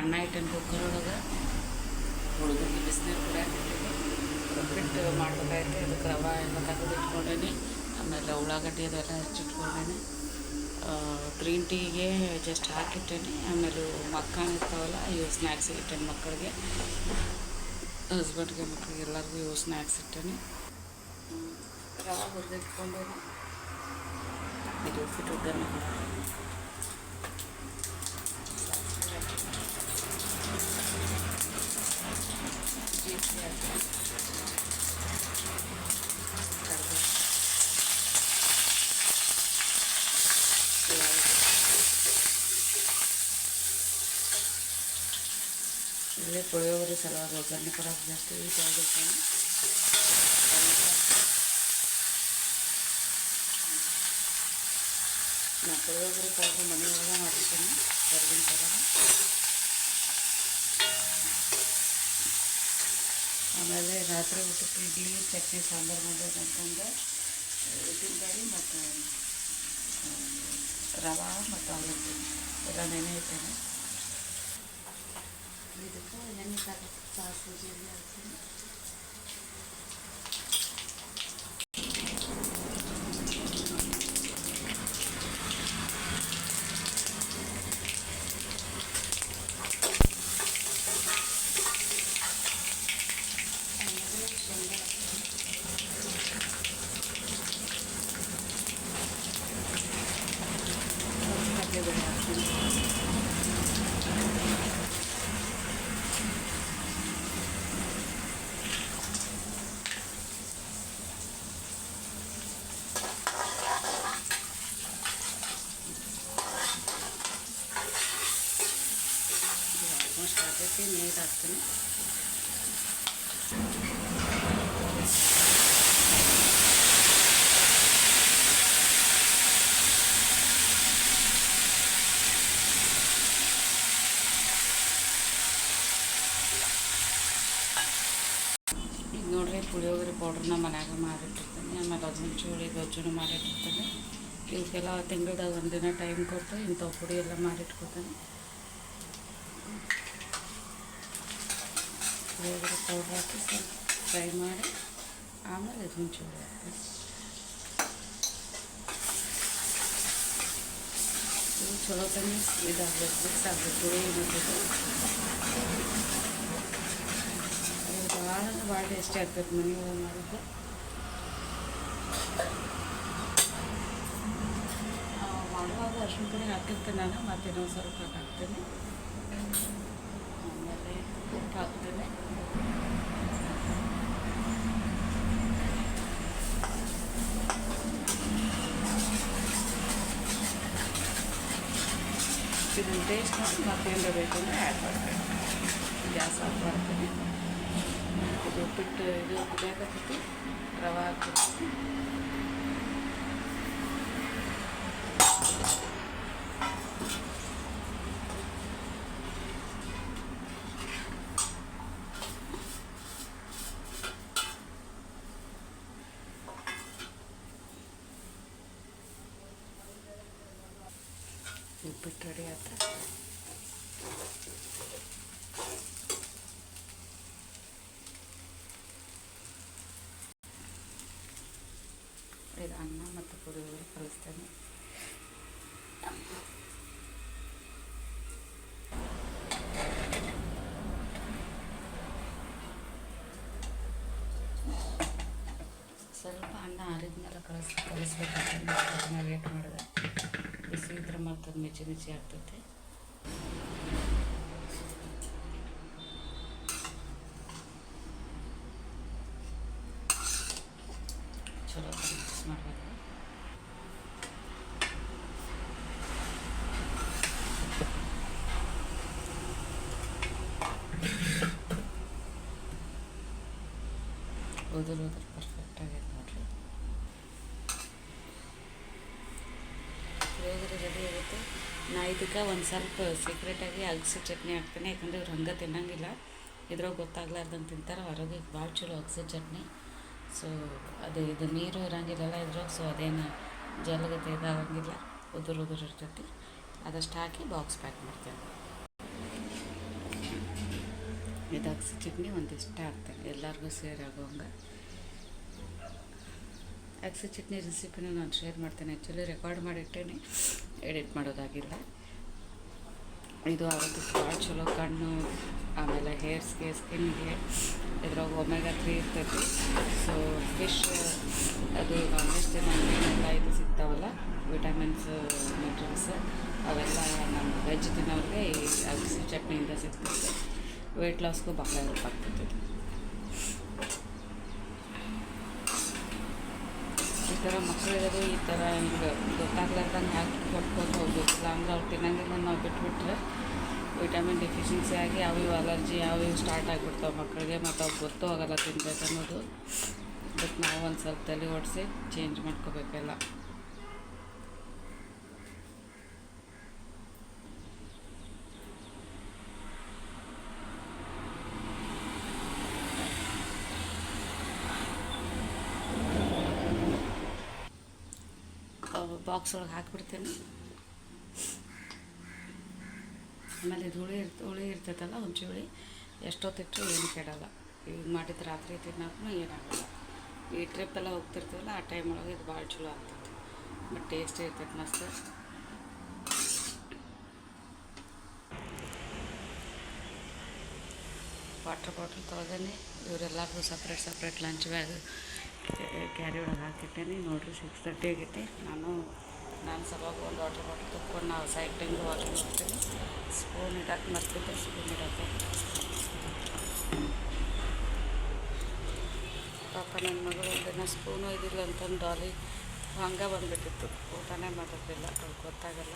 ಅನ್ನ ಇಟ್ಟನ್ನು ಕುಕ್ಕರ್ ಒಳಗೆ ಹುಡುಗರಿಗೆ ಬಿಸಿನೀರು ಕುಡಿಯಾಕತ್ತೀನಿ. ಉಪ್ಪಿಟ್ಟು ಮಾಡ್ಬೇಕಾಯ್ತು. ಅದಕ್ಕೆ ರವೆ ಎಲ್ಲ ತೆಗೆದು ಇಟ್ಕೊಂಡೇನಿ. ಆಮೇಲೆ ಉಳ್ಳಾಗಡ್ಡಿ ಅದೆಲ್ಲ ಹೆಚ್ಚಿಟ್ಕೊಂಡೇನಿ. Green ಟೀಗೆ just ಹಾಕಿಟ್ಟೇನಿ. ಆಮೇಲೆ ಮಕ್ಕಳು ಇರ್ತಾವಲ್ಲ, ಇವು ಸ್ನ್ಯಾಕ್ಸ್ ಇಟ್ಟೇನಿ ಮಕ್ಕಳಿಗೆ, ಹಸ್ಬೆಂಡ್ಗೆ, ಮಕ್ಕಳಿಗೆ ಎಲ್ಲರಿಗೂ ಇವು ಸ್ನ್ಯಾಕ್ಸ್ ಇಟ್ಟೇನಿ. ರವೆ ಹುರಿದಿಟ್ಕೊಂಡೇನಿ. ಇದು ಉಪ್ಪಿಟ್ಟು ಒಗ್ಗರಣೆ ಇಲ್ಲೇ ಪುಳಿಯೋಗರೆ ಸಲುವಾಗಿ ಒಗ್ಗರಣೆ ಕೊಡೋಕೆ ಜಾಸ್ತಿ ತೊಗೊಳ್ತೇನೆ. ನಾನು ಪುಳಿಯೋಗರೆ ಪೌಡ್ರ್ ಮನೆಯೊಳಗೆ ಮಾಡಿರ್ತೇನೆ, ಹೊರಗಿನ ತಗೊಂಡು. ಆಮೇಲೆ ರಾತ್ರಿ ಊಟಕ್ಕೆ ಇಡ್ಲಿ, ಚಟ್ನಿ, ಸಾಂಬಾರು ಮಾಡಬೇಕಂತಂದ್ರೆ ಉದ್ದಿನಬೇಳೆ ಮತ್ತು ರವೆ ಮತ್ತು ಅವಲಕ್ಕಿ ಎಲ್ಲ ನೆನೆ ಇರ್ತೇನೆ. ಇದಕ್ಕೆ ಎಣ್ಣೆ ಸಾಸಿವೆ ಜೀರಿಗೆ ಹಾಕ್ತೀನಿ. ಕಡಲೆಬೇಳೆ ಹಾಕ್ತೀನಿ. ಆಲ್ಮೋಸ್ಟ್ ಆಗೈತಿ. ನೀರು ಹಾಕ್ತೀನಿ. ಈಗ ನೋಡ್ರಿ, ಪುಳಿಯೋಗರೆ ಪೌಡ್ರನ್ನ ಮನ್ಯಾಗ ಮಾಡಿಟ್ಟಿರ್ತೀನಿ. ಆಮೇಲೆ ಅದ್ಮುಂಚುಳಿ ಗೊಜ್ಜುನು ಮಾಡಿಟ್ಟಿರ್ತೀನಿ. ಇವಕ್ಕೆಲ್ಲ ತಿಂಗಳದಾಗ ಒಂದಿನ ಟೈಮ್ ಕೊಟ್ಟು ಇಂಥವು ಪುಡಿ ಎಲ್ಲ ಮಾಡಿಟ್ಕೊತೀನಿ. ಪುಳಿಯೋಗರೆ ಪೌಡ್ರ್ ಹಾಕಿ ಸ್ವಲ್ಪ ಫ್ರೈ ಮಾಡಿ ಆಮೇಲೆ ಅದ್ಮುಂಚುಳಿ ಹಾಕ್ತೀನಿ. ಇದು ಚಲೋ ತಂಗಿ ಇದಾಗಬೇಕು, ಮಿಕ್ಸ್ ಆಗಬೇಕು. ಪುಳಿ ಮತ್ತು ಭಾಳ ಟೇಸ್ಟಿ ಆಗ್ತೈತೆ ಮನೆಯೊಳಗೆ ಮಾಡಿದ್ದು. ಮಾಡುವಾಗ ಅರ್ಶಿಣ ಪುಡಿ ಹಾಕಿರ್ತೀನಿ ನಾನು, ಮತ್ತು ಇನ್ನೊಂದು ಸ್ವಲ್ಪ ಹಾಕ್ತೀನಿ. ಆಮೇಲೆ ಉಪ್ಪು ಹಾಕ್ತೀನಿ. ಇದನ್ನು ಟೇಸ್ಟ್ ಮಾಡಿ ಮತ್ತೇನು ಬೇಕು ಅಂದರೆ ಆ್ಯಡ್ ಮಾಡ್ತೀನಿ. ಗ್ಯಾಸ್ ಆಫ್ ಮಾಡ್ತೀನಿ. ಇದು ಉಪ್ಪಿಟ್ಟು ಇದು ಕುದಿಯಾಕತ್ತೈತಿ. ರವೆ ಹಾಕ್ತೀನಿ. ಉಪ್ಪಿಟ್ಟು ರೆಡಿ ಆಯ್ತು. ಇದು ಅನ್ನ ಮತ್ತು ಪುಳಿಯೋಗರೆ ಕಲಿಸ್ತೇನೆ. ಸ್ವಲ್ಪ ಅನ್ನ ಆರಿದ್ಮೇಲೆ ಕಲಿಸ್ಬೇಕಾಗ್ತದೆ. ಅದನ್ನ ವೇಟ್ ಮಾಡಿದೆ. ಬಿಸಿ ಇದ್ರೆ ಮತ್ತು ಮಿಚಿ ಆಗ್ತೈತೆ. ಚಲೋ ಮಿಕ್ಸ್ ಮಾಡಬೇಕು. ಉದುರು ಪರ್ಫೆಕ್ಟ್ ಆಗೈತೆ ನೋಡಿರಿ. ಪುಳಿಯೋಗರೆ ರೆಡಿ ಆಗುತ್ತೆ. ನಾ ಇದಕ್ಕೆ ಒಂದು ಸ್ವಲ್ಪ ಸೀಕ್ರೆಟಾಗಿ ಅಗಸೆ ಚಟ್ನಿ ಹಾಕ್ತೀನಿ. ಯಾಕಂದರೆ ಇವ್ರು ಹಂಗೆ ತಿನ್ನಂಗಿಲ್ಲ. ಇದ್ರಾಗ ಗೊತ್ತಾಗ್ಲಾರ್ದಂಗೆ ತಿಂತಾರೆ. ಆರೋಗ್ಯಕ್ಕೆ ಭಾಳ ಚಲೋ ಅಗಸೆ ಚಟ್ನಿ. ಸೊ ಇದು ನೀರು ಇರೋಂಗಿಲ್ಲಲ್ಲ ಇದ್ರಾಗ. ಸೊ ಅದೇನು ಜಲಗತೆ ಇದಾಗಂಗಿಲ್ಲ, ಉದುರು ಇರ್ತೈತಿ. ಅದಷ್ಟು ಹಾಕಿ ಬಾಕ್ಸ್ ಪ್ಯಾಕ್ ಮಾಡ್ತೇವೆ. ಇದು ಅಗಸೆ ಚಟ್ನಿ ಒಂದಿಷ್ಟ ಹಾಕ್ತೇನೆ ಎಲ್ಲರಿಗೂ ಸೇರಾಗೋಂಗೆ. ಅಗಸೆ ಚಟ್ನಿ ರೆಸಿಪಿನೂ ನಾನು ಶೇರ್ ಮಾಡ್ತೇನೆ. ಆ್ಯಕ್ಚುಲಿ ರೆಕಾರ್ಡ್ ಮಾಡಿಟ್ಟೇನೆ, ಎಡಿಟ್ ಮಾಡೋದಾಗಿಲ್ಲ. ಇದು ಆರೋಗ್ಯಕ್ಕೆ ಭಾಳ ಚಲೋ, ಕಣ್ಣು ಆಮೇಲೆ ಹೇರ್ಸ್ಗೆ, ಸ್ಕಿನ್ಗೆ ಇದ್ರಾಗ ಒಮೆಗಾ 3 ಇರ್ತೈತಿ. ಸೊ ಫಿಶ್ ಅದು ನಾನ್ ವೆಜ್ ತಿನ್ನೋರಿಗೆಲ್ಲ ಇದು ಸಿಗ್ತಾವಲ್ಲ, ವಿಟಮಿನ್ಸ್, ನ್ಯೂಟ್ರಿಯನ್ಸ್ ಅವೆಲ್ಲ ನಮ್ಮ ವೆಜ್ ತಿನ್ನೋರಿಗೆ ಈ ಅಗಸೆ ಚಟ್ನಿಯಿಂದ ಸಿಗ್ತೈತೆ. ವೆಯ್ಟ್ ಲಾಸ್ಗೂ ಭಾಳ ಹೆಲ್ಪ್ ಆಗ್ತೈತಿ. ಈ ಥರ ಮಕ್ಕಳಿಗೆ ಈ ಥರ ಹಿಂಗೆ ಗೊತ್ತಾಗ್ಲಾರ್ದಂಗೆ ಹಾಕಿ ಕೊಟ್ಕೊಂಡು ಹೋಗ್ಬೇಕಿಲ್ಲ ಅಂದ್ರೆ ಅವ್ರು ತಿನ್ನಂಗಿಲ್ಲ. ನಾವು ಬಿಟ್ಬಿಟ್ರೆ ವಿಟಮಿನ್ ಡೆಫಿಷಿಯನ್ಸಿ ಆಗಿ ಯಾವ್ಯಾವ ಅಲರ್ಜಿ ಯಾವ್ಯಾವ ಸ್ಟಾರ್ಟ್ ಆಗಿಬಿಡ್ತಾವೆ ಮಕ್ಕಳಿಗೆ, ಮತ್ತು ಅವ್ರು ಗೊತ್ತೂ ಆಗೋಲ್ಲ ತಿನ್ಬೇಕು ಅನ್ನೋದು. ಬಟ್ ನಾವು ಒಂದು ಸ್ವಲ್ಪ ತಲೆ ಓಡಿಸಿ ಚೇಂಜ್ ಮಾಡ್ಕೋಬೇಕೆಲ್ಲ. ಬಾಕ್ಸ್ ಒಳಗೆ ಹಾಕಿಬಿಡ್ತೀನಿ. ಆಮೇಲೆ ಇದು ಹುಳಿ ಇರ್ತೈತಲ್ಲ, ಹುಂಚಿ ಹುಳಿ ಎಷ್ಟೊತ್ತಿಟ್ಟರು ಏನು ಕೆಡಲ್ಲ. ಈಗ ಮಾಡಿದ ರಾತ್ರಿ ತಿನ್ನೋಕ್ಕೂ ಏನಾಗಲ್ಲ. ಈ ಟ್ರಿಪ್ಪೆಲ್ಲ ಹೋಗ್ತಿರ್ತೀವಲ್ಲ ಆ ಟೈಮ್ ಒಳಗೆ ಇದು ಭಾಳ ಚಲೋ ಆಗ್ತೈತಿ. ಬಟ್ ಟೇಸ್ಟ್ ಇರ್ತೈತೆ ಮಸ್ತ್. ವಾಟರ್ ಬಾಟಲ್ ತೊಳೆದೇನೆ ಇವರೆಲ್ಲರಿಗೂ ಸಪ್ರೇಟ್ ಲಂಚ್ ಬ್ಯಾಗ್ ಕ್ಯಾರಿ ಒಳಗೆ ಹಾಕಿಟ್ಟೇನೆ. ನೋಡಿರಿ 6:30 ಆಗೈತಿ. ನಾನು ಸಲುವಾಗಿ ಒಂದು ವಾಟರ್ ಬಾಟಲ್ ತೊಗೊಂಡು ನಾವು ಸೈಕ್ಲಿಂಗ್ ವಾಕಿಂಗ್ ಹೋಗ್ತೀನಿ. ಸ್ಪೂನ್ ಇಡಕ್ಕೆ ಮರ್ತಿದ್ದೆ, ಸ್ಪೂನ್ ಇಡಕ್ಕೆ. ಪಾಪ ನನ್ನ ಮಗಳು ಒಂದಿನ ಸ್ಪೂನು ಇದಿಲ್ಲ ಅಂತಂದು ಡಾಲಿ ಹಂಗೆ ಬಂದುಬಿಟ್ಟಿತ್ತು. ಊಟನೇ ಮಾಡೋದಿಲ್ಲ, ಅವ್ರಿಗೆ ಗೊತ್ತಾಗಲ್ಲ.